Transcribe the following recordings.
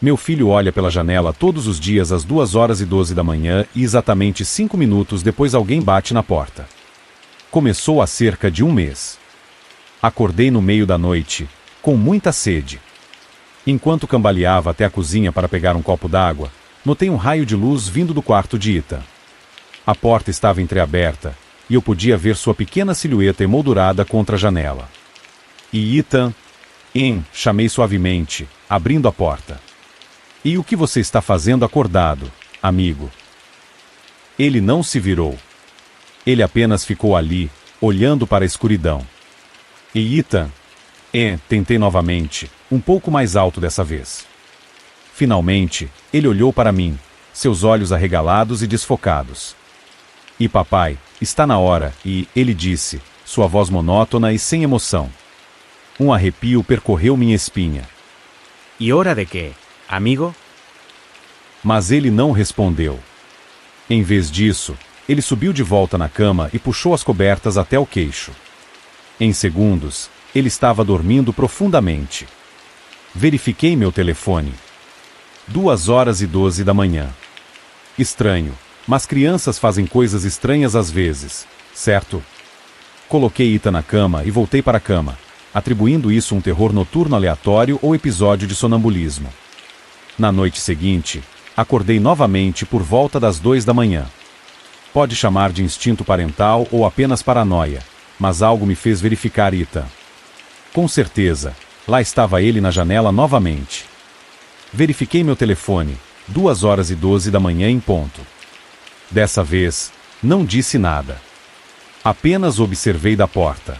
Meu filho olha pela janela todos os dias às 2h12 da manhã e exatamente 5 minutos depois alguém bate na porta. Começou há cerca de um mês. Acordei no meio da noite, com muita sede. Enquanto cambaleava até a cozinha para pegar um copo d'água, notei um raio de luz vindo do quarto de Ethan. A porta estava entreaberta, e eu podia ver sua pequena silhueta emoldurada contra a janela. E Ethan, chamei suavemente, abrindo a porta. E o que você está fazendo acordado, amigo? Ele não se virou. Ele apenas ficou ali, olhando para a escuridão. E Ethan, tentei novamente, um pouco mais alto dessa vez. Finalmente, ele olhou para mim, seus olhos arregalados e desfocados. E papai, está na hora, e ele disse, sua voz monótona e sem emoção. Um arrepio percorreu minha espinha. E hora de quê, amigo? Mas ele não respondeu. Em vez disso, ele subiu de volta na cama e puxou as cobertas até o queixo. Em segundos, ele estava dormindo profundamente. Verifiquei meu telefone. 2h12 da manhã. Estranho, mas crianças fazem coisas estranhas às vezes, certo? Coloquei Ethan na cama e voltei para a cama, atribuindo isso a um terror noturno aleatório ou episódio de sonambulismo. Na noite seguinte, acordei novamente por volta das 2 da manhã. Pode chamar de instinto parental ou apenas paranoia, mas algo me fez verificar Ethan. Com certeza, lá estava ele na janela novamente. Verifiquei meu telefone, 2h12 da manhã em ponto. Dessa vez, não disse nada. Apenas observei da porta.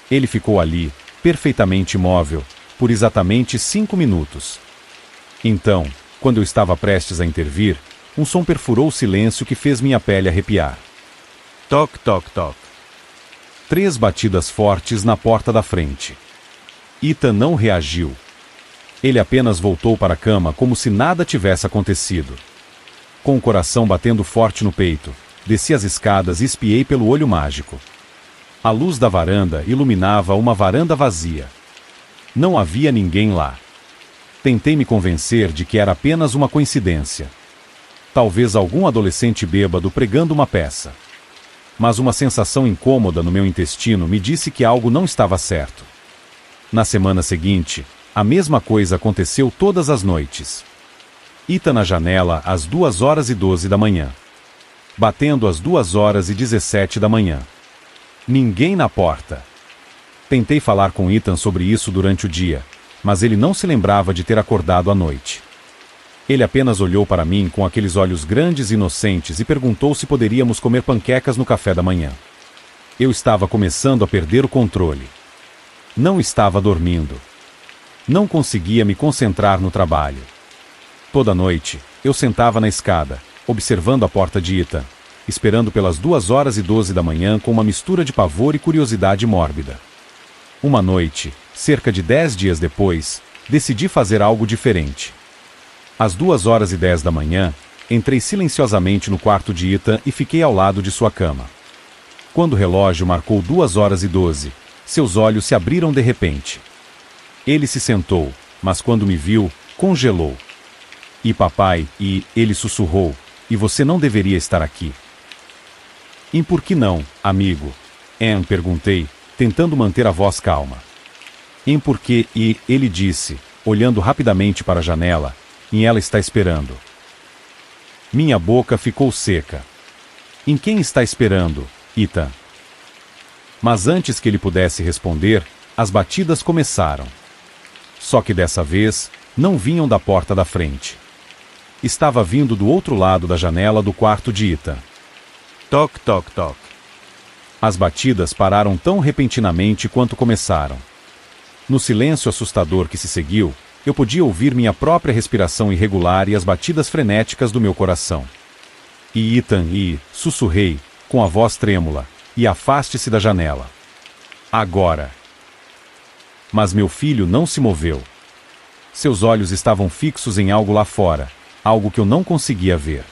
Ele ficou ali, perfeitamente imóvel, por exatamente 5 minutos. Então, quando eu estava prestes a intervir, um som perfurou o silêncio que fez minha pele arrepiar. Toc, toc, toc. 3 batidas fortes na porta da frente. Ethan não reagiu. Ele apenas voltou para a cama como se nada tivesse acontecido. Com o coração batendo forte no peito, desci as escadas e espiei pelo olho mágico. A luz da varanda iluminava uma varanda vazia. Não havia ninguém lá. Tentei me convencer de que era apenas uma coincidência. Talvez algum adolescente bêbado pregando uma peça. Mas uma sensação incômoda no meu intestino me disse que algo não estava certo. Na semana seguinte, a mesma coisa aconteceu todas as noites. Ethan na janela às 2h12 da manhã. Batendo às 2h17 da manhã. Ninguém na porta. Tentei falar com Ethan sobre isso durante o dia, mas ele não se lembrava de ter acordado à noite. Ele apenas olhou para mim com aqueles olhos grandes e inocentes e perguntou se poderíamos comer panquecas no café da manhã. Eu estava começando a perder o controle. Não estava dormindo. Não conseguia me concentrar no trabalho. Toda noite, eu sentava na escada, observando a porta de Ethan, esperando pelas 2h12 da manhã com uma mistura de pavor e curiosidade mórbida. Uma noite, cerca de 10 dias depois, decidi fazer algo diferente. Às 2h10 da manhã, entrei silenciosamente no quarto de Ethan e fiquei ao lado de sua cama. Quando o relógio marcou 2h12, seus olhos se abriram de repente. Ele se sentou, mas quando me viu, congelou. E papai, ele sussurrou, e você não deveria estar aqui. E por que não, amigo? Perguntei, tentando manter a voz calma. Porque, ele disse, olhando rapidamente para a janela, e ela está esperando. Minha boca ficou seca. Em quem está esperando, Ethan? Mas antes que ele pudesse responder, as batidas começaram. Só que dessa vez, não vinham da porta da frente. Estava vindo do outro lado da janela do quarto de Ethan. Toc, toc, toc. As batidas pararam tão repentinamente quanto começaram. No silêncio assustador que se seguiu, eu podia ouvir minha própria respiração irregular e as batidas frenéticas do meu coração. E Ethan, sussurrei, com a voz trêmula, e afaste-se da janela. Agora. Mas meu filho não se moveu. Seus olhos estavam fixos em algo lá fora, algo que eu não conseguia ver.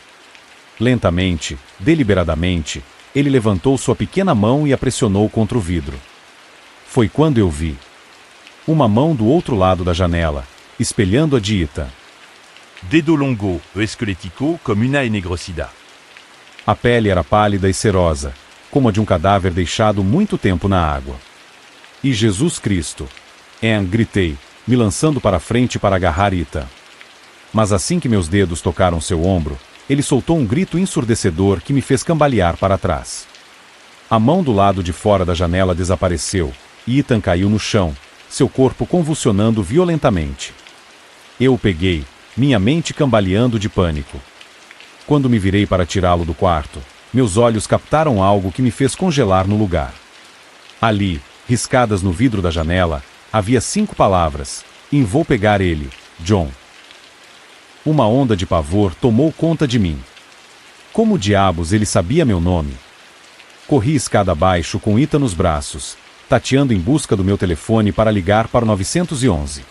Lentamente, deliberadamente, ele levantou sua pequena mão e a pressionou contra o vidro. Foi quando eu vi uma mão do outro lado da janela, espelhando a de Ethan. dedo longo e esquelético como una ennegrecida. A pele era pálida e serosa, como a de um cadáver deixado muito tempo na água. E Jesus Cristo! Gritei, me lançando para a frente para agarrar Ethan. Mas assim que meus dedos tocaram seu ombro, ele soltou um grito ensurdecedor que me fez cambalear para trás. A mão do lado de fora da janela desapareceu, e Ethan caiu no chão, seu corpo convulsionando violentamente. Eu o peguei, minha mente cambaleando de pânico. Quando me virei para tirá-lo do quarto, meus olhos captaram algo que me fez congelar no lugar. Ali, riscadas no vidro da janela, havia 5 palavras: vou pegar ele, John. Uma onda de pavor tomou conta de mim. Como diabos ele sabia meu nome? Corri escada abaixo com Ethan nos braços, tateando em busca do meu telefone para ligar para o 911.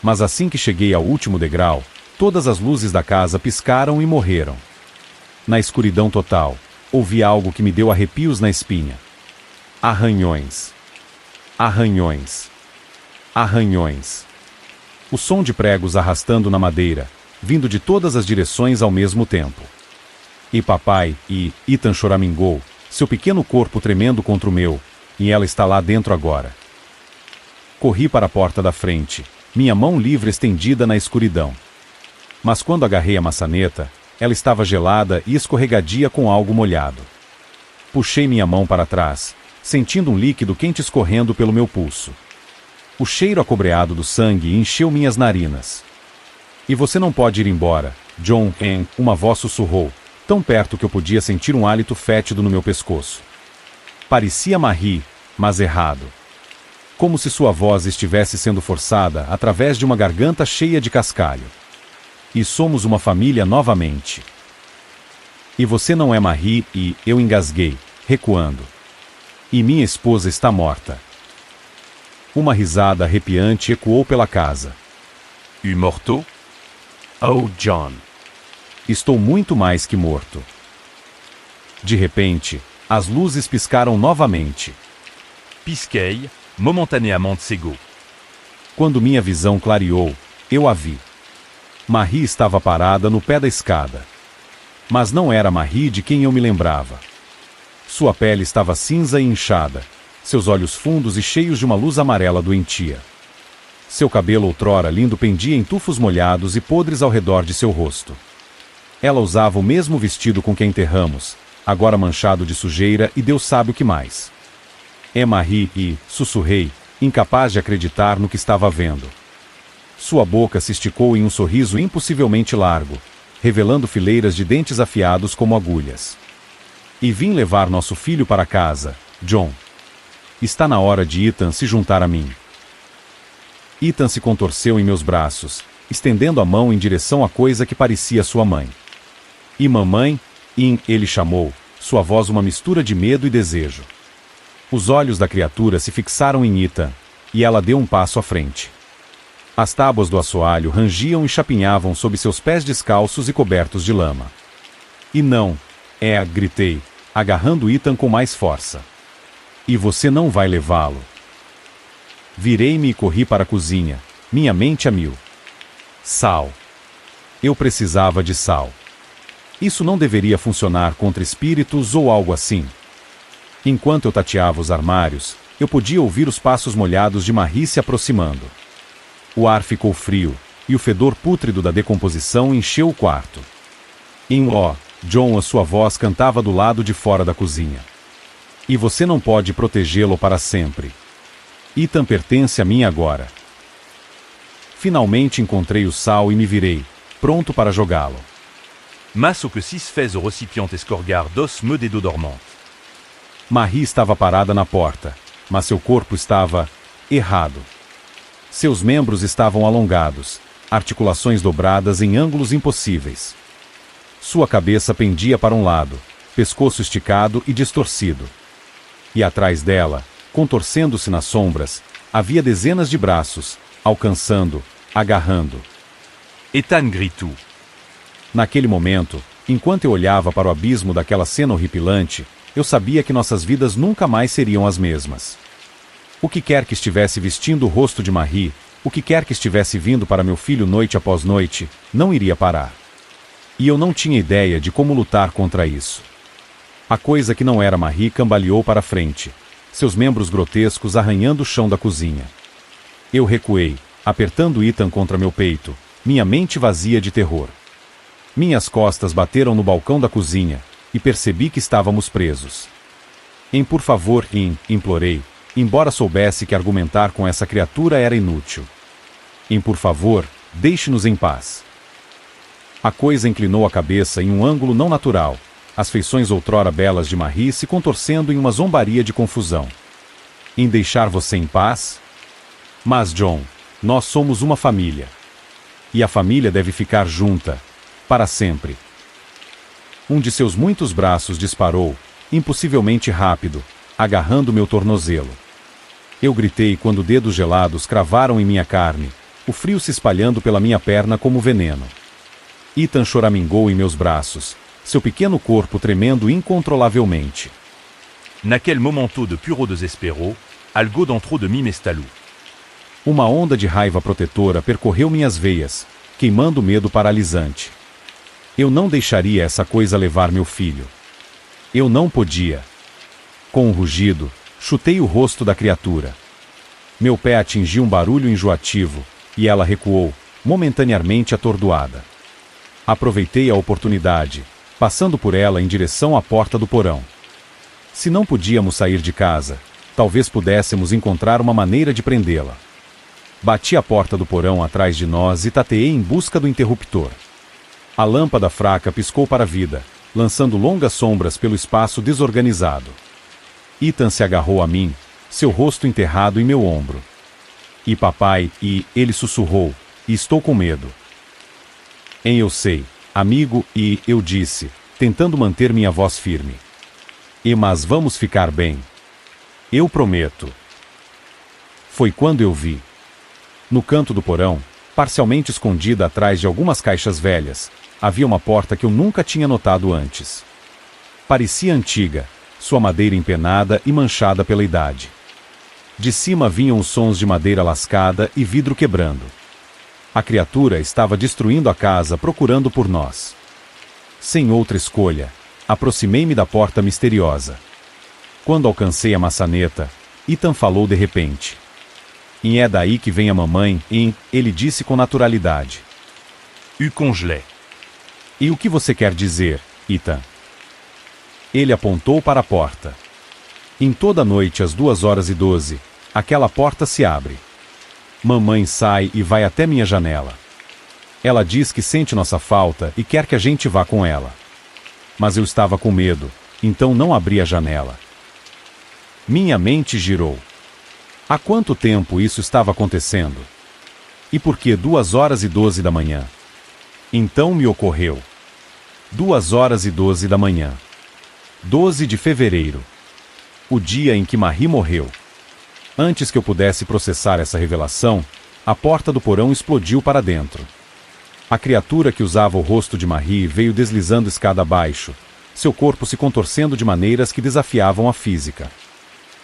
Mas assim que cheguei ao último degrau, todas as luzes da casa piscaram e morreram. Na escuridão total, ouvi algo que me deu arrepios na espinha. Arranhões. Arranhões. Arranhões. O som de pregos arrastando na madeira, vindo de todas as direções ao mesmo tempo. E papai, Ethan choramingou, seu pequeno corpo tremendo contra o meu, e ela está lá dentro agora. Corri para a porta da frente, minha mão livre estendida na escuridão. Mas quando agarrei a maçaneta, ela estava gelada e escorregadia com algo molhado. Puxei minha mão para trás, sentindo um líquido quente escorrendo pelo meu pulso. O cheiro acobreado do sangue encheu minhas narinas. E você não pode ir embora, John, uma voz sussurrou, tão perto que eu podia sentir um hálito fétido no meu pescoço. Parecia Marie, mas errado. Como se sua voz estivesse sendo forçada através de uma garganta cheia de cascalho. E somos uma família novamente. E você não é Marie, eu engasguei, recuando. E minha esposa está morta. Uma risada arrepiante ecoou pela casa. Morto? Oh, John. Estou muito mais que morto. De repente, as luzes piscaram novamente. Pisquei, momentanément cego. Quando minha visão clareou, eu a vi. Marie estava parada no pé da escada. Mas não era Marie de quem eu me lembrava. Sua pele estava cinza e inchada, seus olhos fundos e cheios de uma luz amarela doentia. Seu cabelo outrora lindo pendia em tufos molhados e podres ao redor de seu rosto. Ela usava o mesmo vestido com que a enterramos, agora manchado de sujeira e Deus sabe o que mais. Marie, sussurrei, incapaz de acreditar no que estava vendo. Sua boca se esticou em um sorriso impossivelmente largo, revelando fileiras de dentes afiados como agulhas. E vim levar nosso filho para casa, John. Está na hora de Ethan se juntar a mim. Ethan se contorceu em meus braços, estendendo a mão em direção à coisa que parecia sua mãe. E mamãe, ele chamou, sua voz uma mistura de medo e desejo. Os olhos da criatura se fixaram em Ethan, e ela deu um passo à frente. As tábuas do assoalho rangiam e chapinhavam sob seus pés descalços e cobertos de lama. E não, gritei, agarrando Ethan com mais força. E você não vai levá-lo. Virei-me e corri para a cozinha, minha mente a mil. Sal. Eu precisava de sal. Isso não deveria funcionar contra espíritos ou algo assim. Enquanto eu tateava os armários, eu podia ouvir os passos molhados de Marie se aproximando. O ar ficou frio, e o fedor pútrido da decomposição encheu o quarto. John, a sua voz cantava do lado de fora da cozinha. E você não pode protegê-lo para sempre. Ethan pertence a mim agora. Finalmente encontrei o sal e me virei, pronto para jogá-lo. Mas o que se fez au récipient escorgar dos me dedo dormante. Marie estava parada na porta, mas seu corpo estava errado. Seus membros estavam alongados, articulações dobradas em ângulos impossíveis. Sua cabeça pendia para um lado, pescoço esticado e distorcido. E atrás dela, contorcendo-se nas sombras, havia dezenas de braços, alcançando, agarrando. Ethan gritou. Naquele momento, enquanto eu olhava para o abismo daquela cena horripilante, eu sabia que nossas vidas nunca mais seriam as mesmas. O que quer que estivesse vestindo o rosto de Marie, O que quer que estivesse vindo para meu filho noite após noite, não iria parar. E eu não tinha ideia de como lutar contra isso. A coisa que não era Marie cambaleou para frente, seus membros grotescos arranhando o chão da cozinha. Eu recuei, apertando Ethan contra meu peito, minha mente vazia de terror. Minhas costas bateram no balcão da cozinha, e percebi que estávamos presos. Por favor, implorei, embora soubesse que argumentar com essa criatura era inútil. Por favor, deixe-nos em paz. A coisa inclinou a cabeça em um ângulo não natural, as feições outrora belas de Marie se contorcendo em uma zombaria de confusão. Em deixar você em paz? Mas, John, nós somos uma família. E a família deve ficar junta, para sempre. Um de seus muitos braços disparou, impossivelmente rápido, agarrando meu tornozelo. Eu gritei quando dedos gelados cravaram em minha carne, o frio se espalhando pela minha perna como veneno. Ethan choramingou em meus braços, seu pequeno corpo tremendo incontrolavelmente. Naquel momento de puro desespero, algo dentro de mim m'estalou. Uma onda de raiva protetora percorreu minhas veias, queimando medo paralisante. Eu não deixaria essa coisa levar meu filho. Eu não podia. Com um rugido, chutei o rosto da criatura. Meu pé atingiu um barulho enjoativo, e ela recuou, momentaneamente atordoada. Aproveitei a oportunidade, passando por ela em direção à porta do porão. Se não podíamos sair de casa, talvez pudéssemos encontrar uma maneira de prendê-la. Bati a porta do porão atrás de nós e tateei em busca do interruptor. A lâmpada fraca piscou para a vida, lançando longas sombras pelo espaço desorganizado. Ethan se agarrou a mim, seu rosto enterrado em meu ombro. E papai, ele sussurrou, e estou com medo. Eu sei, amigo, e eu disse, tentando manter minha voz firme. Mas vamos ficar bem. Eu prometo. Foi quando eu vi. No canto do porão, parcialmente escondida atrás de algumas caixas velhas, havia uma porta que eu nunca tinha notado antes. Parecia antiga, sua madeira empenada e manchada pela idade. De cima vinham os sons de madeira lascada e vidro quebrando. A criatura estava destruindo a casa procurando por nós. Sem outra escolha, aproximei-me da porta misteriosa. Quando alcancei a maçaneta, Ethan falou de repente. E é daí que vem a mamãe, ele disse com naturalidade. U congelé. E o que você quer dizer, Ethan? Ele apontou para a porta. Em toda noite às 2h12, aquela porta se abre. Mamãe sai e vai até minha janela. Ela diz que sente nossa falta e quer que a gente vá com ela. Mas eu estava com medo, então não abri a janela. Minha mente girou. Há quanto tempo isso estava acontecendo? E por que 2h12 da manhã? Então me ocorreu. 2h12 da manhã. 12 de fevereiro. O dia em que Marie morreu. Antes que eu pudesse processar essa revelação, a porta do porão explodiu para dentro. A criatura que usava o rosto de Marie veio deslizando escada abaixo, seu corpo se contorcendo de maneiras que desafiavam a física.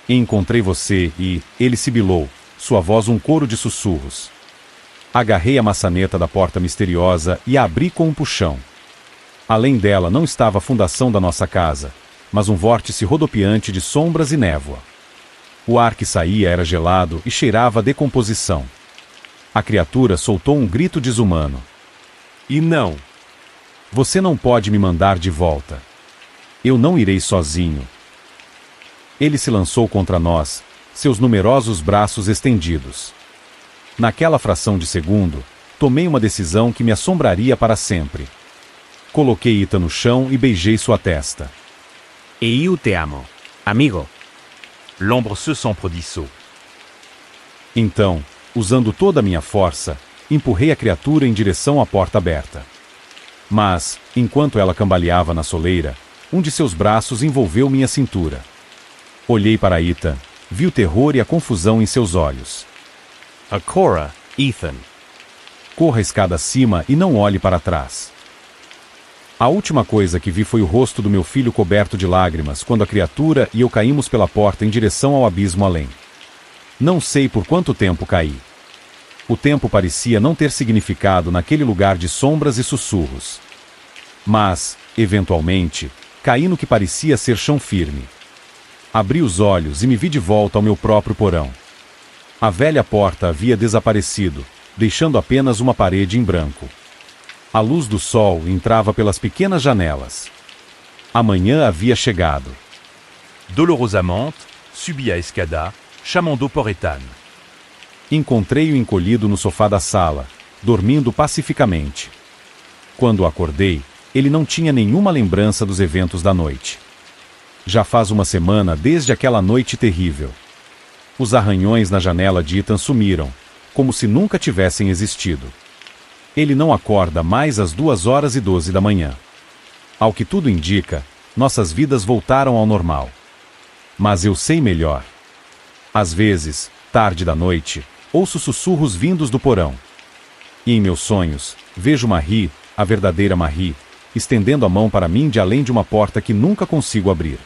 Encontrei você e ele sibilou, sua voz um coro de sussurros. Agarrei a maçaneta da porta misteriosa e a abri com um puxão. Além dela não estava a fundação da nossa casa, mas um vórtice rodopiante de sombras e névoa. O ar que saía era gelado e cheirava a decomposição. A criatura soltou um grito desumano. E não! Você não pode me mandar de volta. Eu não irei sozinho. Ele se lançou contra nós, seus numerosos braços estendidos. Naquela fração de segundo, tomei uma decisão que me assombraria para sempre. Coloquei Ethan no chão e beijei sua testa. E eu te amo, amigo. L'ombre se s'emprodiçou. Então, usando toda a minha força, empurrei a criatura em direção à porta aberta. Mas, enquanto ela cambaleava na soleira, um de seus braços envolveu minha cintura. Olhei para Ethan, vi o terror e a confusão em seus olhos. Cora, Ethan. Corra a escada acima e não olhe para trás. A última coisa que vi foi o rosto do meu filho coberto de lágrimas quando a criatura e eu caímos pela porta em direção ao abismo além. Não sei por quanto tempo caí. O tempo parecia não ter significado naquele lugar de sombras e sussurros. Mas, eventualmente, caí no que parecia ser chão firme. Abri os olhos e me vi de volta ao meu próprio porão. A velha porta havia desaparecido, deixando apenas uma parede em branco. A luz do sol entrava pelas pequenas janelas. A manhã havia chegado. Dolorosamente, subi a escada, chamando por Ethan. Encontrei-o encolhido no sofá da sala, dormindo pacificamente. Quando acordei, ele não tinha nenhuma lembrança dos eventos da noite. Já faz uma semana desde aquela noite terrível. Os arranhões na janela de Ethan sumiram, como se nunca tivessem existido. Ele não acorda mais às 2h12 da manhã. Ao que tudo indica, nossas vidas voltaram ao normal. Mas eu sei melhor. Às vezes, tarde da noite, ouço sussurros vindos do porão. E em meus sonhos, vejo Marie, a verdadeira Marie, estendendo a mão para mim de além de uma porta que nunca consigo abrir.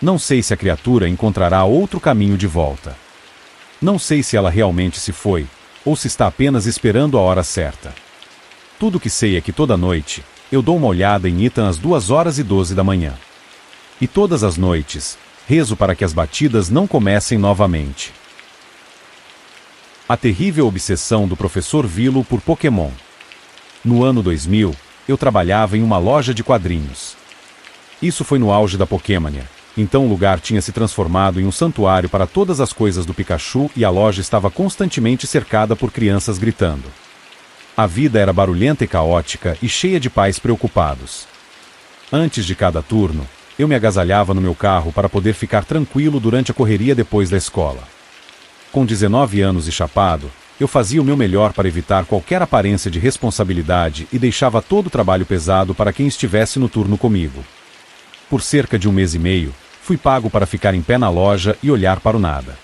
Não sei se a criatura encontrará outro caminho de volta. Não sei se ela realmente se foi, ou se está apenas esperando a hora certa. Tudo que sei é que toda noite, eu dou uma olhada em Ethan às 2h12 da manhã. E todas as noites, rezo para que as batidas não comecem novamente. A terrível obsessão do professor Vilo por Pokémon. No ano 2000, eu trabalhava em uma loja de quadrinhos. Isso foi no auge da Pokémania, então o lugar tinha se transformado em um santuário para todas as coisas do Pikachu e a loja estava constantemente cercada por crianças gritando. A vida era barulhenta e caótica e cheia de pais preocupados. Antes de cada turno, eu me agasalhava no meu carro para poder ficar tranquilo durante a correria depois da escola. Com 19 anos e chapado, eu fazia o meu melhor para evitar qualquer aparência de responsabilidade e deixava todo o trabalho pesado para quem estivesse no turno comigo. Por cerca de 1 mês e meio, fui pago para ficar em pé na loja e olhar para o nada.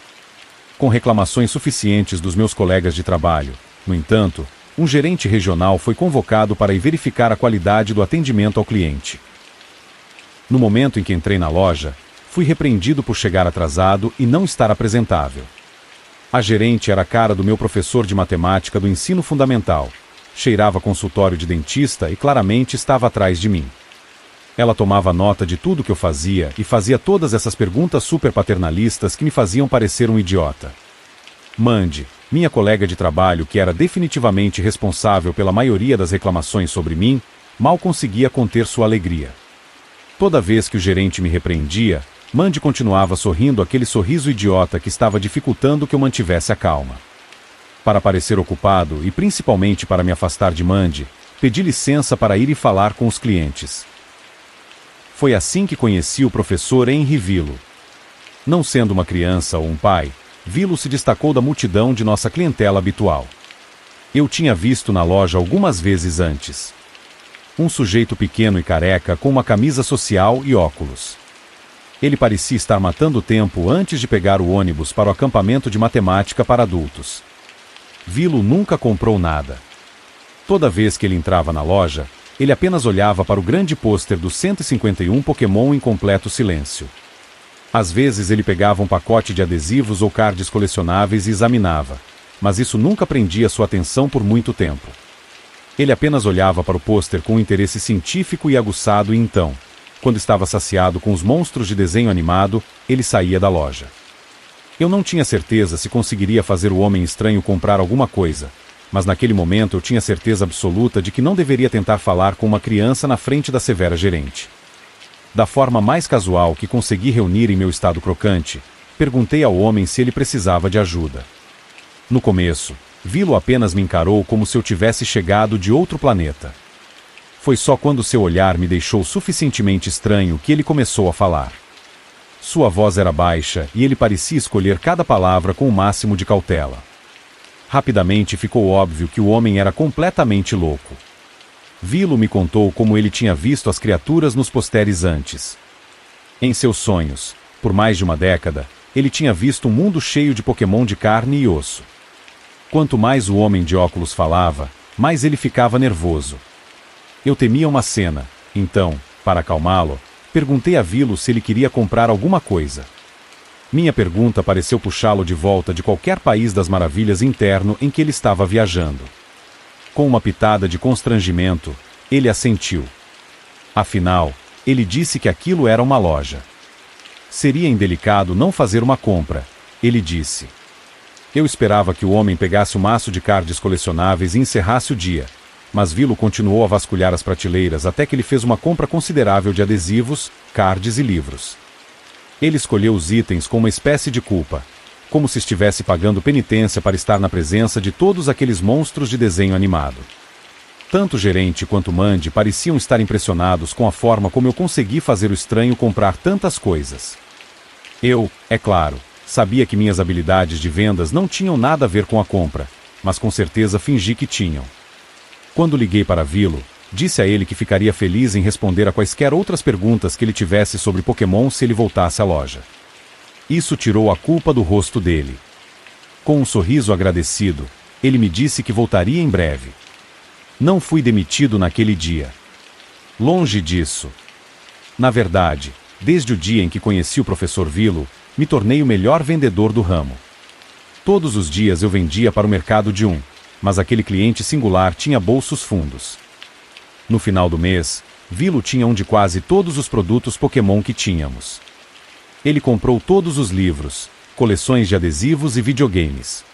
Com reclamações suficientes dos meus colegas de trabalho, no entanto, um gerente regional foi convocado para ir verificar a qualidade do atendimento ao cliente. No momento em que entrei na loja, fui repreendido por chegar atrasado e não estar apresentável. A gerente era a cara do meu professor de matemática do ensino fundamental, cheirava consultório de dentista e claramente estava atrás de mim. Ela tomava nota de tudo que eu fazia e fazia todas essas perguntas super paternalistas que me faziam parecer um idiota. Mandy, minha colega de trabalho que era definitivamente responsável pela maioria das reclamações sobre mim, mal conseguia conter sua alegria. Toda vez que o gerente me repreendia, Mandy continuava sorrindo aquele sorriso idiota que estava dificultando que eu mantivesse a calma. Para parecer ocupado e principalmente para me afastar de Mandy, pedi licença para ir e falar com os clientes. Foi assim que conheci o professor Henry Vilo. Não sendo uma criança ou um pai, Vilo se destacou da multidão de nossa clientela habitual. Eu tinha visto na loja algumas vezes antes. Um sujeito pequeno e careca com uma camisa social e óculos. Ele parecia estar matando tempo antes de pegar o ônibus para o acampamento de matemática para adultos. Vilo nunca comprou nada. Toda vez que ele entrava na loja, ele apenas olhava para o grande pôster dos 151 Pokémon em completo silêncio. Às vezes ele pegava um pacote de adesivos ou cards colecionáveis e examinava, mas isso nunca prendia sua atenção por muito tempo. Ele apenas olhava para o pôster com um interesse científico e aguçado e então, quando estava saciado com os monstros de desenho animado, ele saía da loja. Eu não tinha certeza se conseguiria fazer o homem estranho comprar alguma coisa, mas naquele momento eu tinha certeza absoluta de que não deveria tentar falar com uma criança na frente da severa gerente. Da forma mais casual que consegui reunir em meu estado crocante, perguntei ao homem se ele precisava de ajuda. No começo, Vilo apenas me encarou como se eu tivesse chegado de outro planeta. Foi só quando seu olhar me deixou suficientemente estranho que ele começou a falar. Sua voz era baixa e ele parecia escolher cada palavra com o máximo de cautela. Rapidamente ficou óbvio que o homem era completamente louco. Vilo me contou como ele tinha visto as criaturas nos posteres antes. Em seus sonhos, por mais de uma década, ele tinha visto um mundo cheio de Pokémon de carne e osso. Quanto mais o homem de óculos falava, mais ele ficava nervoso. Eu temia uma cena, então, para acalmá-lo, perguntei a Vilo se ele queria comprar alguma coisa. Minha pergunta pareceu puxá-lo de volta de qualquer país das maravilhas interno em que ele estava viajando. Com uma pitada de constrangimento, ele assentiu. Afinal, ele disse que aquilo era uma loja. Seria indelicado não fazer uma compra, ele disse. Eu esperava que o homem pegasse o maço de cards colecionáveis e encerrasse o dia, mas vi-lo continuou a vasculhar as prateleiras até que ele fez uma compra considerável de adesivos, cards e livros. Ele escolheu os itens com uma espécie de culpa, como se estivesse pagando penitência para estar na presença de todos aqueles monstros de desenho animado. Tanto o gerente quanto Mandy pareciam estar impressionados com a forma como eu consegui fazer o estranho comprar tantas coisas. Eu, é claro, sabia que minhas habilidades de vendas não tinham nada a ver com a compra, mas com certeza fingi que tinham. Quando liguei para vi-lo, disse a ele que ficaria feliz em responder a quaisquer outras perguntas que ele tivesse sobre Pokémon se ele voltasse à loja. Isso tirou a culpa do rosto dele. Com um sorriso agradecido, ele me disse que voltaria em breve. Não fui demitido naquele dia. Longe disso. Na verdade, desde o dia em que conheci o professor Vilo, me tornei o melhor vendedor do ramo. Todos os dias eu vendia para o mercado de mas aquele cliente singular tinha bolsos fundos. No final do mês, Vilo tinha um de quase todos os produtos Pokémon que tínhamos. Ele comprou todos os livros, coleções de adesivos e videogames.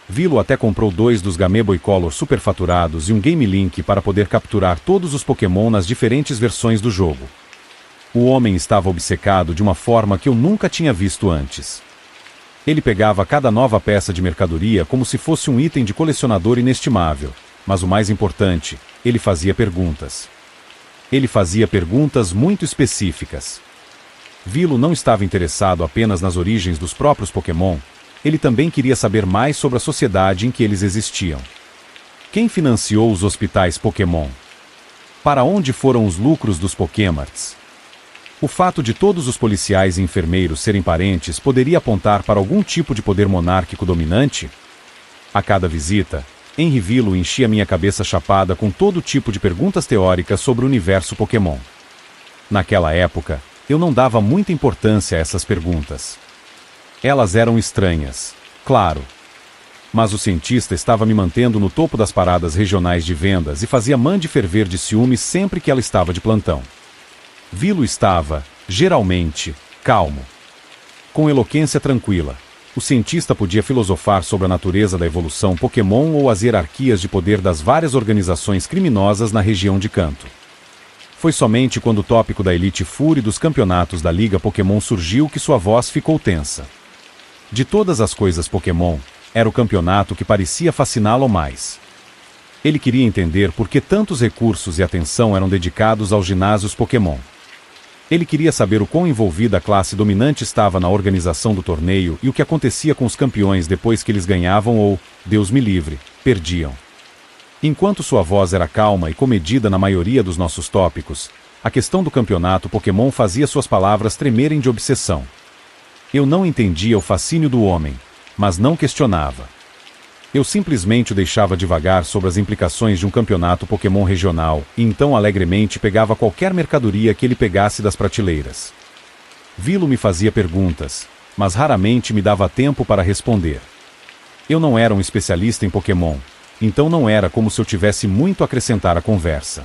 Vilo até comprou 2 dos Game Boy Color superfaturados e um Game Link para poder capturar todos os Pokémon nas diferentes versões do jogo. O homem estava obcecado de uma forma que eu nunca tinha visto antes. Ele pegava cada nova peça de mercadoria como se fosse um item de colecionador inestimável, mas o mais importante, ele fazia perguntas. Ele fazia perguntas muito específicas. Vilo não estava interessado apenas nas origens dos próprios Pokémon, ele também queria saber mais sobre a sociedade em que eles existiam. Quem financiou os hospitais Pokémon? Para onde foram os lucros dos Pokémarts? O fato de todos os policiais e enfermeiros serem parentes poderia apontar para algum tipo de poder monárquico dominante? A cada visita, Henry Vilo enchia minha cabeça chapada com todo tipo de perguntas teóricas sobre o universo Pokémon. Naquela época, eu não dava muita importância a essas perguntas. Elas eram estranhas, claro. Mas o cientista estava me mantendo no topo das paradas regionais de vendas e fazia Mandy ferver de ciúmes sempre que ela estava de plantão. Vilo estava, geralmente, calmo. Com eloquência tranquila, o cientista podia filosofar sobre a natureza da evolução Pokémon ou as hierarquias de poder das várias organizações criminosas na região de Kanto. Foi somente quando o tópico da Elite Four e dos campeonatos da Liga Pokémon surgiu que sua voz ficou tensa. De todas as coisas Pokémon, era o campeonato que parecia fasciná-lo mais. Ele queria entender por que tantos recursos e atenção eram dedicados aos ginásios Pokémon. Ele queria saber o quão envolvida a classe dominante estava na organização do torneio e o que acontecia com os campeões depois que eles ganhavam ou, Deus me livre, perdiam. Enquanto sua voz era calma e comedida na maioria dos nossos tópicos, a questão do campeonato Pokémon fazia suas palavras tremerem de obsessão. Eu não entendia o fascínio do homem, mas não questionava. Eu simplesmente o deixava divagar sobre as implicações de um campeonato Pokémon regional, e então alegremente pegava qualquer mercadoria que ele pegasse das prateleiras. Vilo me fazia perguntas, mas raramente me dava tempo para responder. Eu não era um especialista em Pokémon, então não era como se eu tivesse muito a acrescentar à conversa.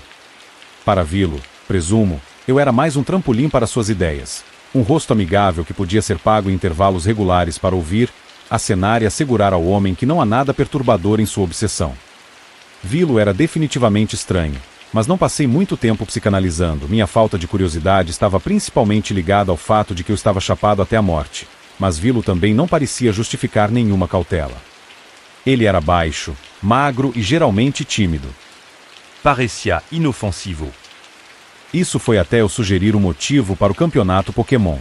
Para Vilo, presumo, eu era mais um trampolim para suas ideias, um rosto amigável que podia ser pago em intervalos regulares para ouvir, acenar e assegurar ao homem que não há nada perturbador em sua obsessão. Vilo era definitivamente estranho, mas não passei muito tempo psicanalizando. Minha falta de curiosidade estava principalmente ligada ao fato de que eu estava chapado até a morte, mas Vilo também não parecia justificar nenhuma cautela. Ele era baixo, magro e geralmente tímido. Parecia inofensivo. Isso foi até eu sugerir o motivo para o campeonato Pokémon.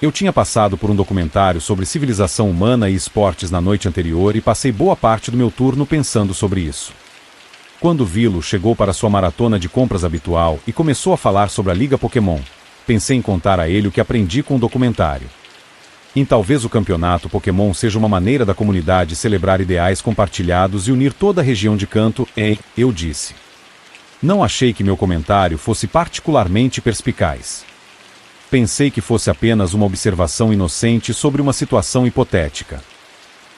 Eu tinha passado por um documentário sobre civilização humana e esportes na noite anterior e passei boa parte do meu turno pensando sobre isso. Quando Vilo chegou para sua maratona de compras habitual e começou a falar sobre a Liga Pokémon, pensei em contar a ele o que aprendi com o documentário. E talvez o campeonato Pokémon seja uma maneira da comunidade celebrar ideais compartilhados e unir toda a região de Kanto, eu disse. Não achei que meu comentário fosse particularmente perspicaz. Pensei que fosse apenas uma observação inocente sobre uma situação hipotética.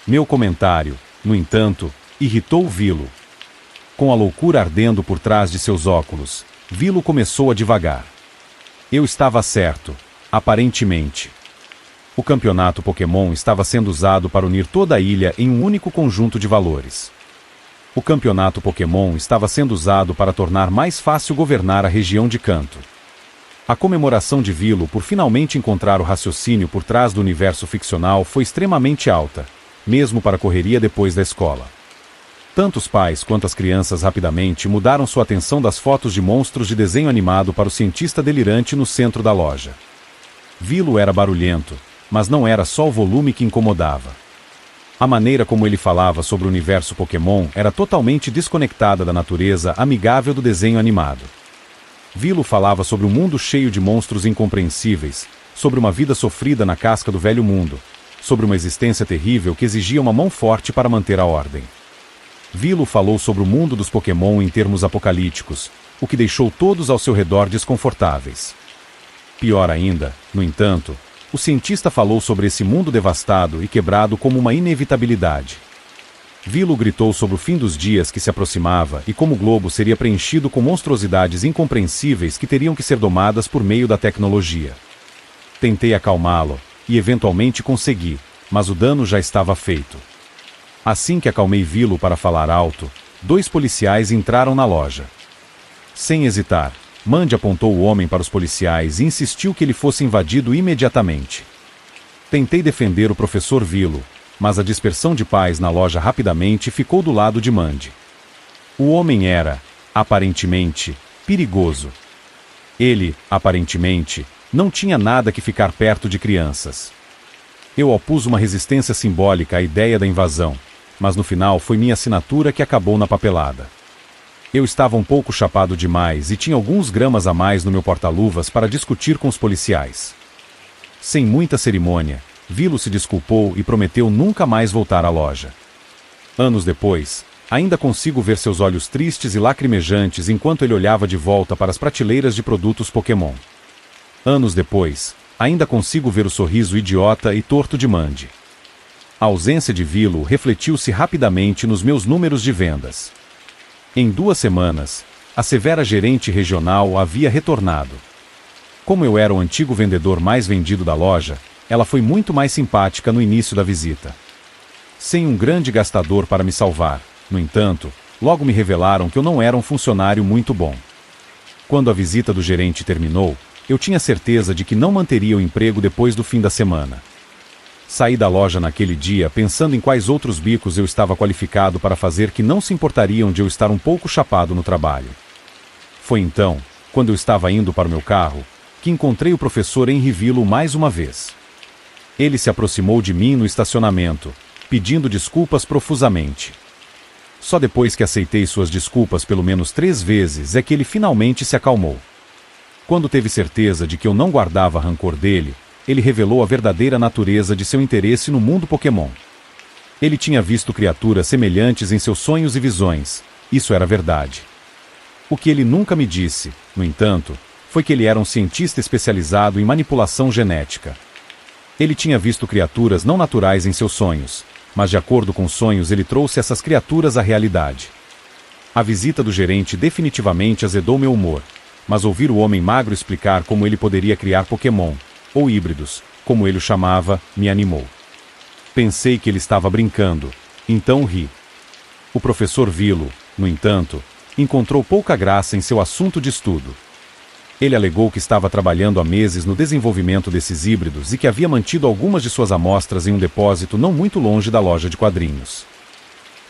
Meu comentário, no entanto, irritou Vilo. Com a loucura ardendo por trás de seus óculos, Vilo começou a divagar. Eu estava certo, aparentemente. O campeonato Pokémon estava sendo usado para unir toda a ilha em um único conjunto de valores. O campeonato Pokémon estava sendo usado para tornar mais fácil governar a região de Kanto. A comemoração de Vilo por finalmente encontrar o raciocínio por trás do universo ficcional foi extremamente alta, mesmo para a correria depois da escola. Tanto os pais quanto as crianças rapidamente mudaram sua atenção das fotos de monstros de desenho animado para o cientista delirante no centro da loja. Vilo era barulhento, mas não era só o volume que incomodava. A maneira como ele falava sobre o universo Pokémon era totalmente desconectada da natureza amigável do desenho animado. Vilo falava sobre um mundo cheio de monstros incompreensíveis, sobre uma vida sofrida na casca do velho mundo, sobre uma existência terrível que exigia uma mão forte para manter a ordem. Vilo falou sobre o mundo dos Pokémon em termos apocalípticos, o que deixou todos ao seu redor desconfortáveis. Pior ainda, no entanto, o cientista falou sobre esse mundo devastado e quebrado como uma inevitabilidade. Vilo gritou sobre o fim dos dias que se aproximava e como o globo seria preenchido com monstruosidades incompreensíveis que teriam que ser domadas por meio da tecnologia. Tentei acalmá-lo, e eventualmente consegui, mas o dano já estava feito. Assim que acalmei Vilo para falar alto, 2 policiais entraram na loja. Sem hesitar, Mandy apontou o homem para os policiais e insistiu que ele fosse invadido imediatamente. Tentei defender o professor Vilo, mas a dispersão de pais na loja rapidamente ficou do lado de Mandy. O homem era, aparentemente, perigoso. Ele, aparentemente, não tinha nada que ficar perto de crianças. Eu opus uma resistência simbólica à ideia da invasão, mas no final foi minha assinatura que acabou na papelada. Eu estava um pouco chapado demais e tinha alguns gramas a mais no meu porta-luvas para discutir com os policiais. Sem muita cerimônia, Vilo se desculpou e prometeu nunca mais voltar à loja. Anos depois, ainda consigo ver seus olhos tristes e lacrimejantes enquanto ele olhava de volta para as prateleiras de produtos Pokémon. Anos depois, ainda consigo ver o sorriso idiota e torto de Mandy. A ausência de Vilo refletiu-se rapidamente nos meus números de vendas. Em 2 semanas, a severa gerente regional havia retornado. Como eu era o antigo vendedor mais vendido da loja, ela foi muito mais simpática no início da visita. Sem um grande gastador para me salvar, no entanto, logo me revelaram que eu não era um funcionário muito bom. Quando a visita do gerente terminou, eu tinha certeza de que não manteria o emprego depois do fim da semana. Saí da loja naquele dia pensando em quais outros bicos eu estava qualificado para fazer que não se importariam de eu estar um pouco chapado no trabalho. Foi então, quando eu estava indo para o meu carro, que encontrei o professor Henry Vilo mais uma vez. Ele se aproximou de mim no estacionamento, pedindo desculpas profusamente. Só depois que aceitei suas desculpas pelo menos 3 vezes é que ele finalmente se acalmou. Quando teve certeza de que eu não guardava rancor dele, ele revelou a verdadeira natureza de seu interesse no mundo Pokémon. Ele tinha visto criaturas semelhantes em seus sonhos e visões, isso era verdade. O que ele nunca me disse, no entanto, foi que ele era um cientista especializado em manipulação genética. Ele tinha visto criaturas não naturais em seus sonhos, mas de acordo com os sonhos ele trouxe essas criaturas à realidade. A visita do gerente definitivamente azedou meu humor, mas ouvir o homem magro explicar como ele poderia criar Pokémon, ou híbridos, como ele o chamava, me animou. Pensei que ele estava brincando, então ri. O professor Vilo, no entanto, encontrou pouca graça em seu assunto de estudo. Ele alegou que estava trabalhando há meses no desenvolvimento desses híbridos e que havia mantido algumas de suas amostras em um depósito não muito longe da loja de quadrinhos.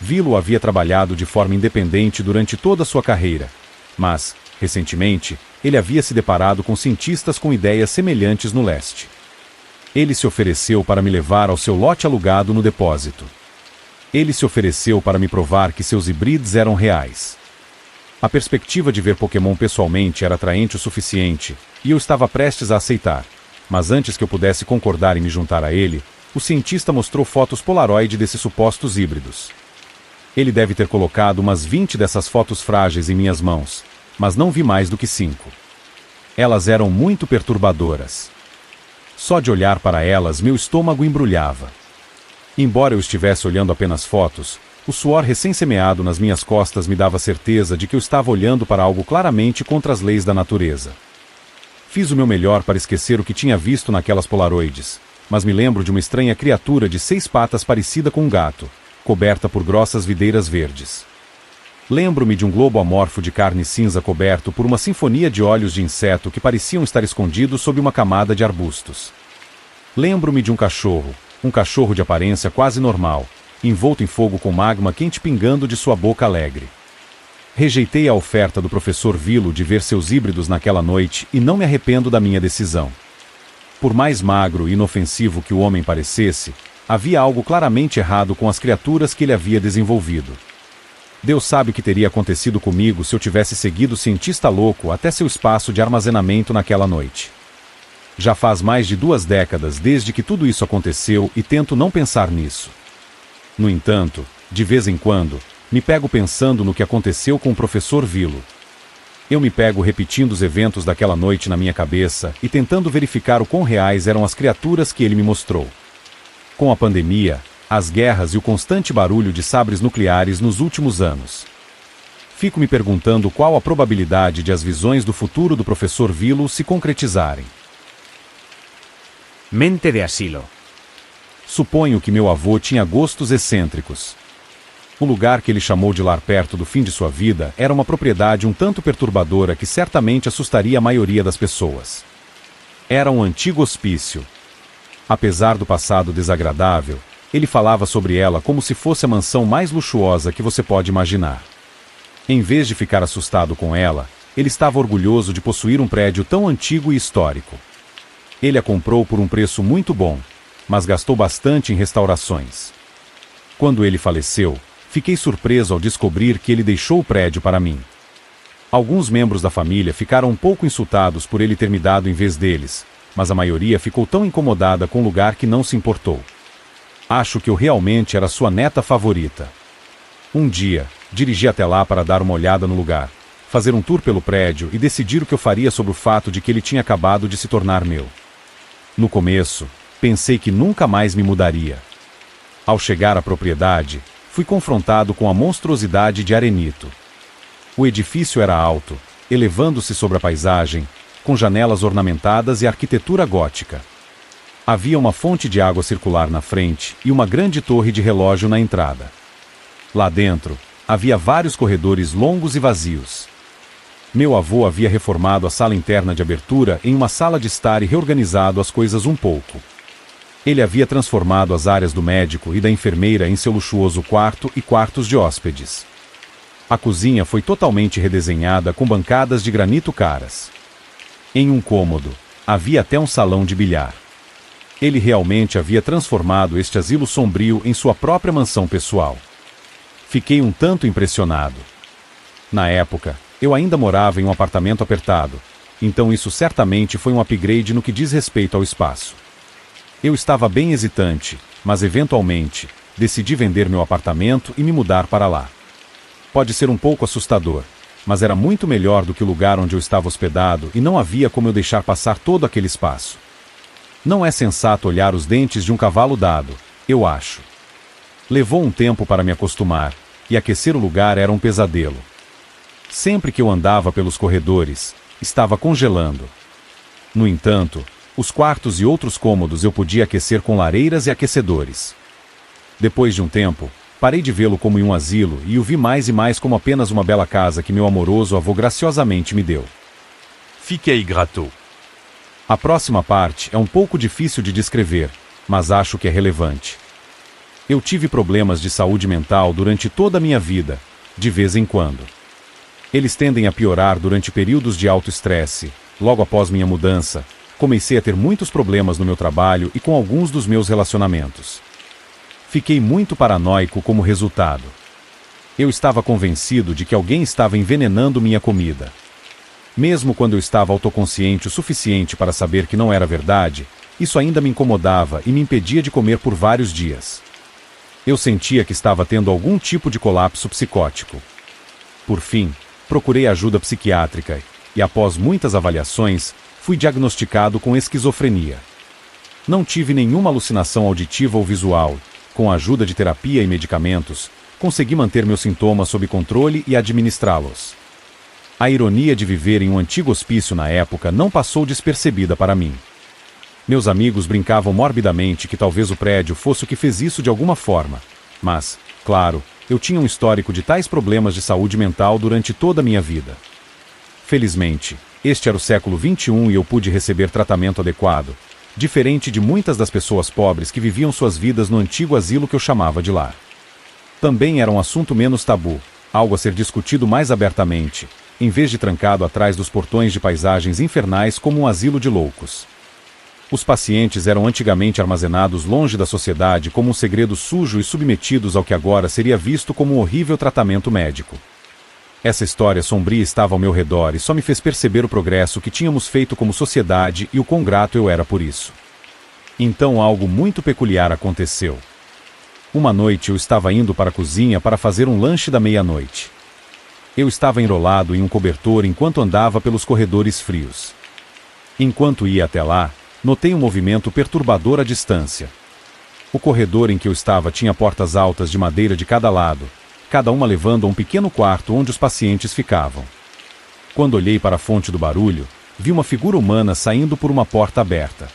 Vilo havia trabalhado de forma independente durante toda a sua carreira, mas, recentemente, ele havia se deparado com cientistas com ideias semelhantes no leste. Ele se ofereceu para me levar ao seu lote alugado no depósito. Ele se ofereceu para me provar que seus híbridos eram reais. A perspectiva de ver Pokémon pessoalmente era atraente o suficiente, e eu estava prestes a aceitar. Mas antes que eu pudesse concordar em me juntar a ele, o cientista mostrou fotos Polaroid desses supostos híbridos. Ele deve ter colocado umas 20 dessas fotos frágeis em minhas mãos, mas não vi mais do que 5. Elas eram muito perturbadoras. Só de olhar para elas meu estômago embrulhava. Embora eu estivesse olhando apenas fotos, o suor recém-semeado nas minhas costas me dava certeza de que eu estava olhando para algo claramente contra as leis da natureza. Fiz o meu melhor para esquecer o que tinha visto naquelas polaroides, mas me lembro de uma estranha criatura de 6 patas parecida com um gato, coberta por grossas videiras verdes. Lembro-me de um globo amorfo de carne cinza coberto por uma sinfonia de olhos de inseto que pareciam estar escondidos sob uma camada de arbustos. Lembro-me de um cachorro de aparência quase normal, envolto em fogo com magma quente pingando de sua boca alegre. Rejeitei a oferta do professor Vilo de ver seus híbridos naquela noite e não me arrependo da minha decisão. Por mais magro e inofensivo que o homem parecesse, havia algo claramente errado com as criaturas que ele havia desenvolvido. Deus sabe o que teria acontecido comigo se eu tivesse seguido o cientista louco até seu espaço de armazenamento naquela noite. Já faz mais de 2 décadas desde que tudo isso aconteceu e tento não pensar nisso. No entanto, de vez em quando, me pego pensando no que aconteceu com o professor Vilo. Eu me pego repetindo os eventos daquela noite na minha cabeça e tentando verificar o quão reais eram as criaturas que ele me mostrou. Com a pandemia, as guerras e o constante barulho de sabres nucleares nos últimos anos. Fico me perguntando qual a probabilidade de as visões do futuro do professor Vilo se concretizarem. Mente de asilo. Suponho que meu avô tinha gostos excêntricos. O lugar que ele chamou de lar perto do fim de sua vida era uma propriedade um tanto perturbadora que certamente assustaria a maioria das pessoas. Era um antigo hospício. Apesar do passado desagradável, ele falava sobre ela como se fosse a mansão mais luxuosa que você pode imaginar. Em vez de ficar assustado com ela, ele estava orgulhoso de possuir um prédio tão antigo e histórico. Ele a comprou por um preço muito bom, mas gastou bastante em restaurações. Quando ele faleceu, fiquei surpreso ao descobrir que ele deixou o prédio para mim. Alguns membros da família ficaram um pouco insultados por ele ter me dado em vez deles, mas a maioria ficou tão incomodada com o lugar que não se importou. Acho que eu realmente era sua neta favorita. Um dia, dirigi até lá para dar uma olhada no lugar, fazer um tour pelo prédio e decidir o que eu faria sobre o fato de que ele tinha acabado de se tornar meu. No começo, pensei que nunca mais me mudaria. Ao chegar à propriedade, fui confrontado com a monstruosidade de Arenito. O edifício era alto, elevando-se sobre a paisagem, com janelas ornamentadas e arquitetura gótica. Havia uma fonte de água circular na frente e uma grande torre de relógio na entrada. Lá dentro, havia vários corredores longos e vazios. Meu avô havia reformado a sala interna de abertura em uma sala de estar e reorganizado as coisas um pouco. Ele havia transformado as áreas do médico e da enfermeira em seu luxuoso quarto e quartos de hóspedes. A cozinha foi totalmente redesenhada com bancadas de granito caras. Em um cômodo, havia até um salão de bilhar. Ele realmente havia transformado este asilo sombrio em sua própria mansão pessoal. Fiquei um tanto impressionado. Na época, eu ainda morava em um apartamento apertado, então isso certamente foi um upgrade no que diz respeito ao espaço. Eu estava bem hesitante, mas eventualmente, decidi vender meu apartamento e me mudar para lá. Pode ser um pouco assustador, mas era muito melhor do que o lugar onde eu estava hospedado e não havia como eu deixar passar todo aquele espaço. Não é sensato olhar os dentes de um cavalo dado, eu acho. Levou um tempo para me acostumar, e aquecer o lugar era um pesadelo. Sempre que eu andava pelos corredores, estava congelando. No entanto, os quartos e outros cômodos eu podia aquecer com lareiras e aquecedores. Depois de um tempo, parei de vê-lo como em um asilo e o vi mais e mais como apenas uma bela casa que meu amoroso avô graciosamente me deu. Fiquei grato. A próxima parte é um pouco difícil de descrever, mas acho que é relevante. Eu tive problemas de saúde mental durante toda a minha vida, de vez em quando. Eles tendem a piorar durante períodos de alto estresse. Logo após minha mudança, comecei a ter muitos problemas no meu trabalho e com alguns dos meus relacionamentos. Fiquei muito paranoico como resultado. Eu estava convencido de que alguém estava envenenando minha comida. Mesmo quando eu estava autoconsciente o suficiente para saber que não era verdade, isso ainda me incomodava e me impedia de comer por vários dias. Eu sentia que estava tendo algum tipo de colapso psicótico. Por fim, procurei ajuda psiquiátrica e após muitas avaliações, fui diagnosticado com esquizofrenia. Não tive nenhuma alucinação auditiva ou visual. Com a ajuda de terapia e medicamentos, consegui manter meus sintomas sob controle e administrá-los. A ironia de viver em um antigo hospício na época não passou despercebida para mim. Meus amigos brincavam morbidamente que talvez o prédio fosse o que fez isso de alguma forma. Mas, claro, eu tinha um histórico de tais problemas de saúde mental durante toda a minha vida. Felizmente, este era o século XXI e eu pude receber tratamento adequado, diferente de muitas das pessoas pobres que viviam suas vidas no antigo asilo que eu chamava de lar. Também era um assunto menos tabu, algo a ser discutido mais abertamente, em vez de trancado atrás dos portões de paisagens infernais como um asilo de loucos. Os pacientes eram antigamente armazenados longe da sociedade como um segredo sujo e submetidos ao que agora seria visto como um horrível tratamento médico. Essa história sombria estava ao meu redor e só me fez perceber o progresso que tínhamos feito como sociedade e o quão grato eu era por isso. Então algo muito peculiar aconteceu. Uma noite eu estava indo para a cozinha para fazer um lanche da meia-noite. Eu estava enrolado em um cobertor enquanto andava pelos corredores frios. Enquanto ia até lá, notei um movimento perturbador à distância. O corredor em que eu estava tinha portas altas de madeira de cada lado, cada uma levando a um pequeno quarto onde os pacientes ficavam. Quando olhei para a fonte do barulho, vi uma figura humana saindo por uma porta aberta.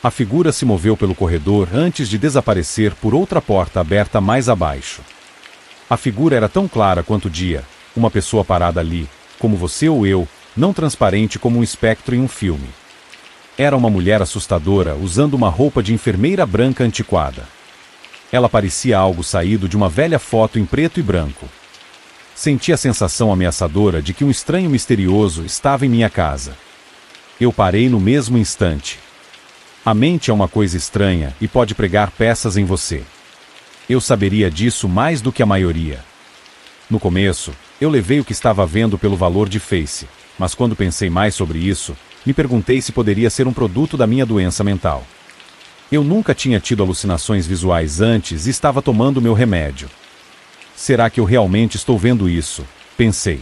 A figura se moveu pelo corredor antes de desaparecer por outra porta aberta mais abaixo. A figura era tão clara quanto o dia, uma pessoa parada ali, como você ou eu, não transparente como um espectro em um filme. Era uma mulher assustadora, usando uma roupa de enfermeira branca antiquada. Ela parecia algo saído de uma velha foto em preto e branco. Senti a sensação ameaçadora de que um estranho misterioso estava em minha casa. Eu parei no mesmo instante. A mente é uma coisa estranha e pode pregar peças em você. Eu saberia disso mais do que a maioria. No começo, eu levei o que estava vendo pelo valor de face, mas quando pensei mais sobre isso, me perguntei se poderia ser um produto da minha doença mental. Eu nunca tinha tido alucinações visuais antes e estava tomando meu remédio. Será que eu realmente estou vendo isso? Pensei.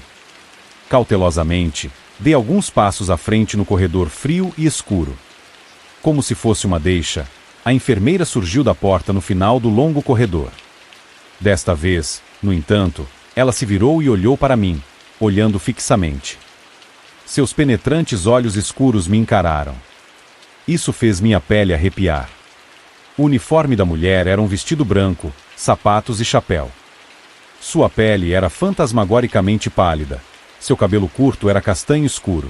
Cautelosamente, dei alguns passos à frente no corredor frio e escuro. Como se fosse uma deixa, a enfermeira surgiu da porta no final do longo corredor. Desta vez, no entanto, ela se virou e olhou para mim, olhando fixamente. Seus penetrantes olhos escuros me encararam. Isso fez minha pele arrepiar. O uniforme da mulher era um vestido branco, sapatos e chapéu. Sua pele era fantasmagoricamente pálida. Seu cabelo curto era castanho escuro.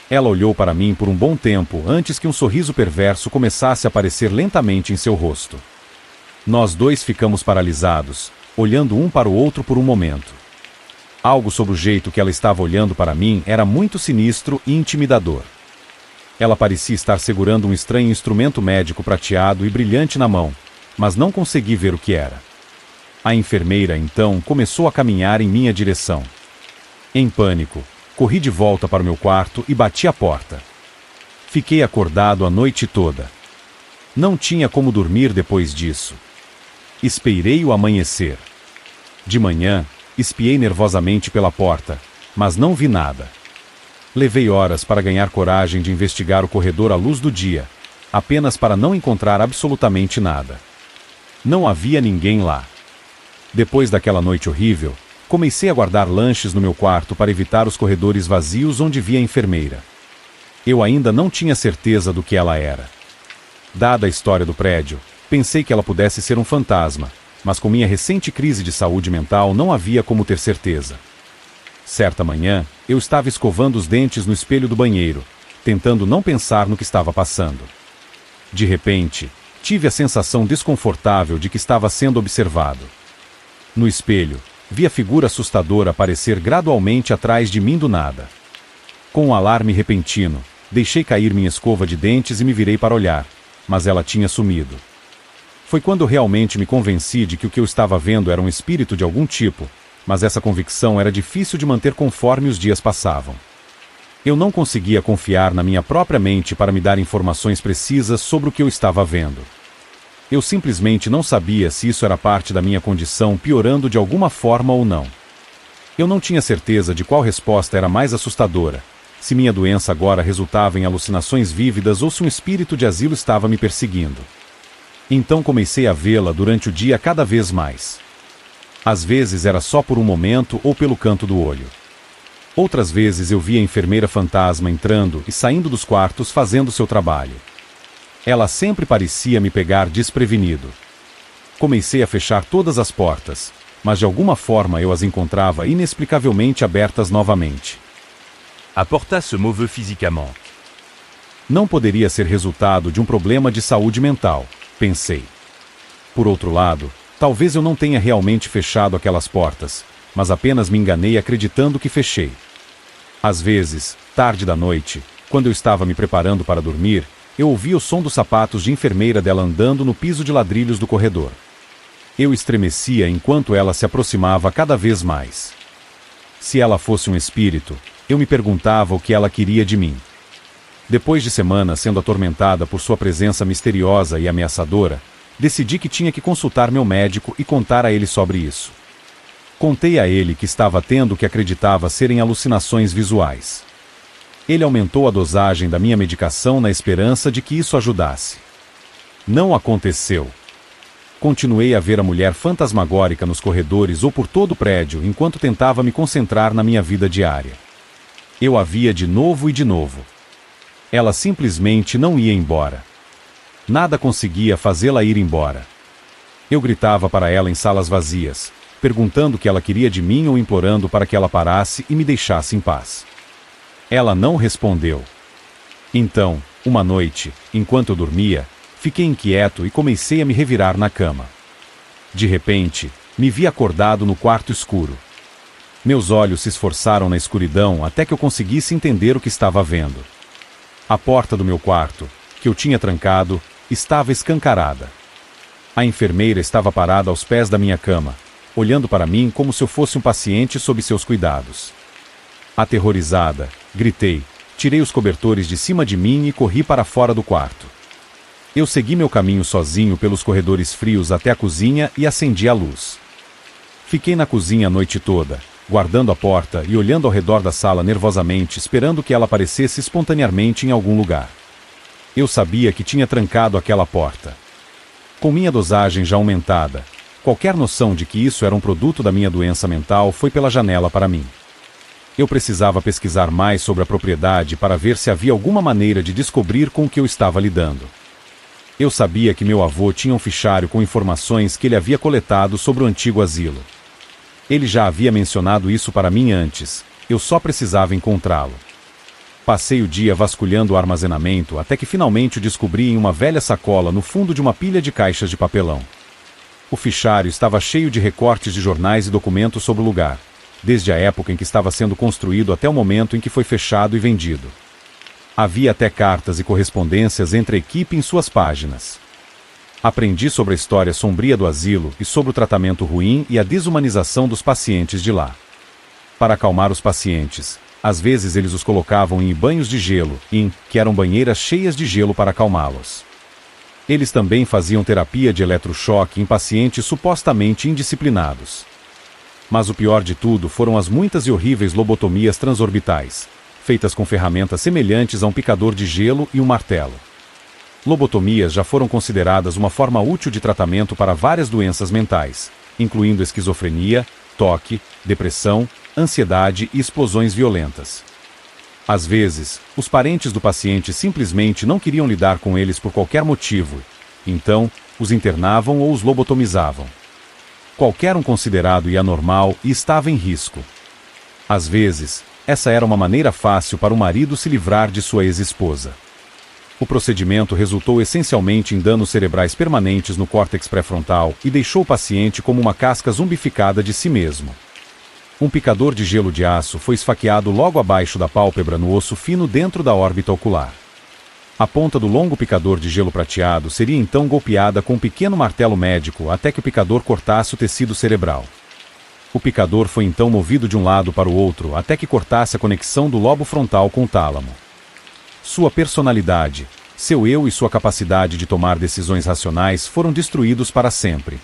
Ela olhou para mim por um bom tempo antes que um sorriso perverso começasse a aparecer lentamente em seu rosto. Nós dois ficamos paralisados, olhando um para o outro por um momento. Algo sobre o jeito que ela estava olhando para mim era muito sinistro e intimidador. Ela parecia estar segurando um estranho instrumento médico prateado e brilhante na mão, mas não consegui ver o que era. A enfermeira, então, começou a caminhar em minha direção. Em pânico, corri de volta para o meu quarto e bati a porta. Fiquei acordado a noite toda. Não tinha como dormir depois disso. Esperei o amanhecer. De manhã, espiei nervosamente pela porta, mas não vi nada. Levei horas para ganhar coragem de investigar o corredor à luz do dia, apenas para não encontrar absolutamente nada. Não havia ninguém lá. Depois daquela noite horrível, comecei a guardar lanches no meu quarto para evitar os corredores vazios onde via a enfermeira. Eu ainda não tinha certeza do que ela era. Dada a história do prédio, pensei que ela pudesse ser um fantasma, mas com minha recente crise de saúde mental não havia como ter certeza. Certa manhã, eu estava escovando os dentes no espelho do banheiro, tentando não pensar no que estava passando. De repente, tive a sensação desconfortável de que estava sendo observado. No espelho, vi a figura assustadora aparecer gradualmente atrás de mim do nada. Com um alarme repentino, deixei cair minha escova de dentes e me virei para olhar, mas ela tinha sumido. Foi quando realmente me convenci de que o que eu estava vendo era um espírito de algum tipo, mas essa convicção era difícil de manter conforme os dias passavam. Eu não conseguia confiar na minha própria mente para me dar informações precisas sobre o que eu estava vendo. Eu simplesmente não sabia se isso era parte da minha condição piorando de alguma forma ou não. Eu não tinha certeza de qual resposta era mais assustadora, se minha doença agora resultava em alucinações vívidas ou se um espírito de asilo estava me perseguindo. Então comecei a vê-la durante o dia cada vez mais. Às vezes era só por um momento ou pelo canto do olho. Outras vezes eu via a enfermeira fantasma entrando e saindo dos quartos fazendo seu trabalho. Ela sempre parecia me pegar desprevenido. Comecei a fechar todas as portas, mas de alguma forma eu as encontrava inexplicavelmente abertas novamente. A porta se moveu physiquement. Não poderia ser resultado de um problema de saúde mental, pensei. Por outro lado, talvez eu não tenha realmente fechado aquelas portas, mas apenas me enganei acreditando que fechei. Às vezes, tarde da noite, quando eu estava me preparando para dormir, eu ouvia o som dos sapatos de enfermeira dela andando no piso de ladrilhos do corredor. Eu estremecia enquanto ela se aproximava cada vez mais. Se ela fosse um espírito, eu me perguntava o que ela queria de mim. Depois de semanas sendo atormentada por sua presença misteriosa e ameaçadora, decidi que tinha que consultar meu médico e contar a ele sobre isso. Contei a ele que estava tendo o que acreditava serem alucinações visuais. Ele aumentou a dosagem da minha medicação na esperança de que isso ajudasse. Não aconteceu. Continuei a ver a mulher fantasmagórica nos corredores ou por todo o prédio enquanto tentava me concentrar na minha vida diária. Eu a via de novo e de novo. Ela simplesmente não ia embora. Nada conseguia fazê-la ir embora. Eu gritava para ela em salas vazias, perguntando o que ela queria de mim ou implorando para que ela parasse e me deixasse em paz. Ela não respondeu. Então, uma noite, enquanto eu dormia, fiquei inquieto e comecei a me revirar na cama. De repente, me vi acordado no quarto escuro. Meus olhos se esforçaram na escuridão até que eu conseguisse entender o que estava vendo. A porta do meu quarto, que eu tinha trancado, estava escancarada. A enfermeira estava parada aos pés da minha cama, olhando para mim como se eu fosse um paciente sob seus cuidados. Aterrorizada, gritei, tirei os cobertores de cima de mim e corri para fora do quarto. Eu segui meu caminho sozinho pelos corredores frios até a cozinha e acendi a luz. Fiquei na cozinha a noite toda, guardando a porta e olhando ao redor da sala nervosamente, esperando que ela aparecesse espontaneamente em algum lugar. Eu sabia que tinha trancado aquela porta. Com minha dosagem já aumentada, qualquer noção de que isso era um produto da minha doença mental foi pela janela para mim. Eu precisava pesquisar mais sobre a propriedade para ver se havia alguma maneira de descobrir com o que eu estava lidando. Eu sabia que meu avô tinha um fichário com informações que ele havia coletado sobre o antigo asilo. Ele já havia mencionado isso para mim antes, eu só precisava encontrá-lo. Passei o dia vasculhando o armazenamento até que finalmente o descobri em uma velha sacola no fundo de uma pilha de caixas de papelão. O fichário estava cheio de recortes de jornais e documentos sobre o lugar, desde a época em que estava sendo construído até o momento em que foi fechado e vendido. Havia até cartas e correspondências entre a equipe em suas páginas. Aprendi sobre a história sombria do asilo e sobre o tratamento ruim e a desumanização dos pacientes de lá. Para acalmar os pacientes, às vezes eles os colocavam em banhos de gelo, que eram banheiras cheias de gelo para acalmá-los. Eles também faziam terapia de eletrochoque em pacientes supostamente indisciplinados. Mas o pior de tudo foram as muitas e horríveis lobotomias transorbitais, feitas com ferramentas semelhantes a um picador de gelo e um martelo. Lobotomias já foram consideradas uma forma útil de tratamento para várias doenças mentais, incluindo esquizofrenia, toque, depressão, ansiedade e explosões violentas. Às vezes, os parentes do paciente simplesmente não queriam lidar com eles por qualquer motivo, então, os internavam ou os lobotomizavam. Qualquer um considerado anormal e estava em risco. Às vezes, essa era uma maneira fácil para o marido se livrar de sua ex-esposa. O procedimento resultou essencialmente em danos cerebrais permanentes no córtex pré-frontal e deixou o paciente como uma casca zumbificada de si mesmo. Um picador de gelo de aço foi esfaqueado logo abaixo da pálpebra no osso fino dentro da órbita ocular. A ponta do longo picador de gelo prateado seria então golpeada com um pequeno martelo médico até que o picador cortasse o tecido cerebral. O picador foi então movido de um lado para o outro até que cortasse a conexão do lobo frontal com o tálamo. Sua personalidade, seu eu e sua capacidade de tomar decisões racionais foram destruídos para sempre.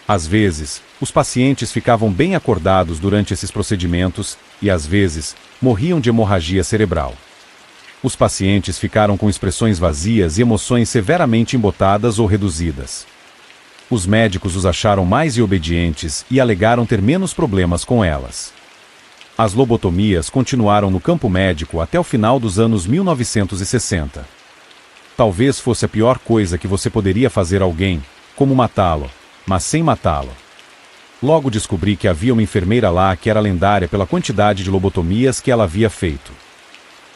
Às vezes, os pacientes ficavam bem acordados durante esses procedimentos e, às vezes, morriam de hemorragia cerebral. Os pacientes ficaram com expressões vazias e emoções severamente embotadas ou reduzidas. Os médicos os acharam mais obedientes e alegaram ter menos problemas com elas. As lobotomias continuaram no campo médico até o final dos anos 1960. Talvez fosse a pior coisa que você poderia fazer a alguém, como matá-lo, mas sem matá-lo. Logo descobri que havia uma enfermeira lá que era lendária pela quantidade de lobotomias que ela havia feito.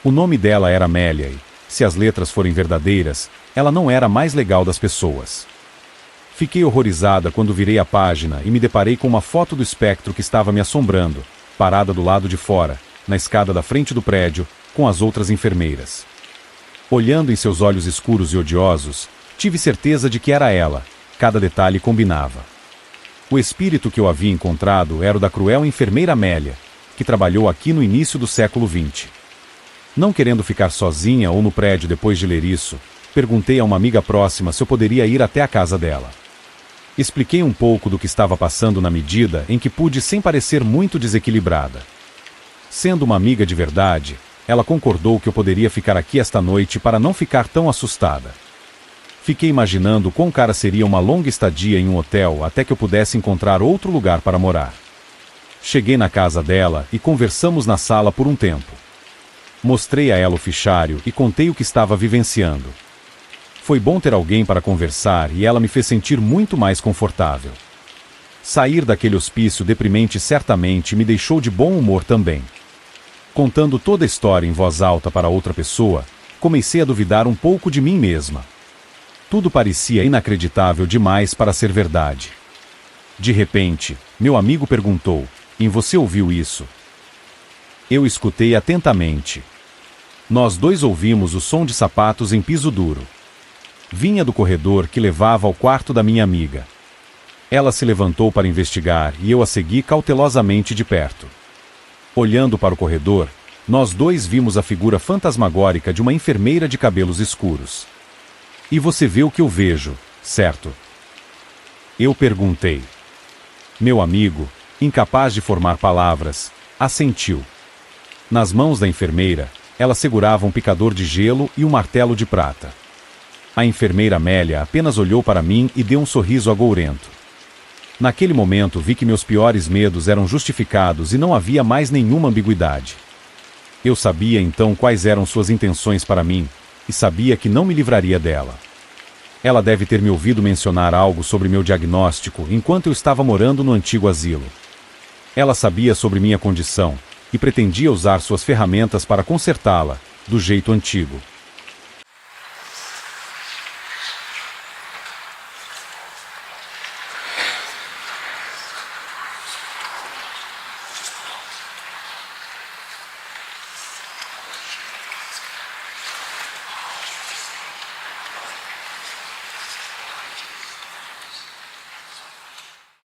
O nome dela era Amélia e, se as letras forem verdadeiras, ela não era a mais legal das pessoas. Fiquei horrorizada quando virei a página e me deparei com uma foto do espectro que estava me assombrando, parada do lado de fora, na escada da frente do prédio, com as outras enfermeiras. Olhando em seus olhos escuros e odiosos, tive certeza de que era ela, cada detalhe combinava. O espírito que eu havia encontrado era o da cruel enfermeira Amélia, que trabalhou aqui no início do século XX. Não querendo ficar sozinha ou no prédio depois de ler isso, perguntei a uma amiga próxima se eu poderia ir até a casa dela. Expliquei um pouco do que estava passando na medida em que pude sem parecer muito desequilibrada. Sendo uma amiga de verdade, ela concordou que eu poderia ficar aqui esta noite para não ficar tão assustada. Fiquei imaginando quão cara seria uma longa estadia em um hotel até que eu pudesse encontrar outro lugar para morar. Cheguei na casa dela e conversamos na sala por um tempo. Mostrei a ela o fichário e contei o que estava vivenciando. Foi bom ter alguém para conversar e ela me fez sentir muito mais confortável. Sair daquele hospício deprimente certamente me deixou de bom humor também. Contando toda a história em voz alta para outra pessoa, comecei a duvidar um pouco de mim mesma. Tudo parecia inacreditável demais para ser verdade. De repente, meu amigo perguntou: "E você ouviu isso?" Eu escutei atentamente. Nós dois ouvimos o som de sapatos em piso duro. Vinha do corredor que levava ao quarto da minha amiga. Ela se levantou para investigar e eu a segui cautelosamente de perto. Olhando para o corredor, nós dois vimos a figura fantasmagórica de uma enfermeira de cabelos escuros. "E você vê o que eu vejo, certo?" Eu perguntei. Meu amigo, incapaz de formar palavras, assentiu. Nas mãos da enfermeira, ela segurava um picador de gelo e um martelo de prata. A enfermeira Amélia apenas olhou para mim e deu um sorriso agourento. Naquele momento vi que meus piores medos eram justificados e não havia mais nenhuma ambiguidade. Eu sabia então quais eram suas intenções para mim, e sabia que não me livraria dela. Ela deve ter me ouvido mencionar algo sobre meu diagnóstico enquanto eu estava morando no antigo asilo. Ela sabia sobre minha condição, e pretendia usar suas ferramentas para consertá-la, do jeito antigo.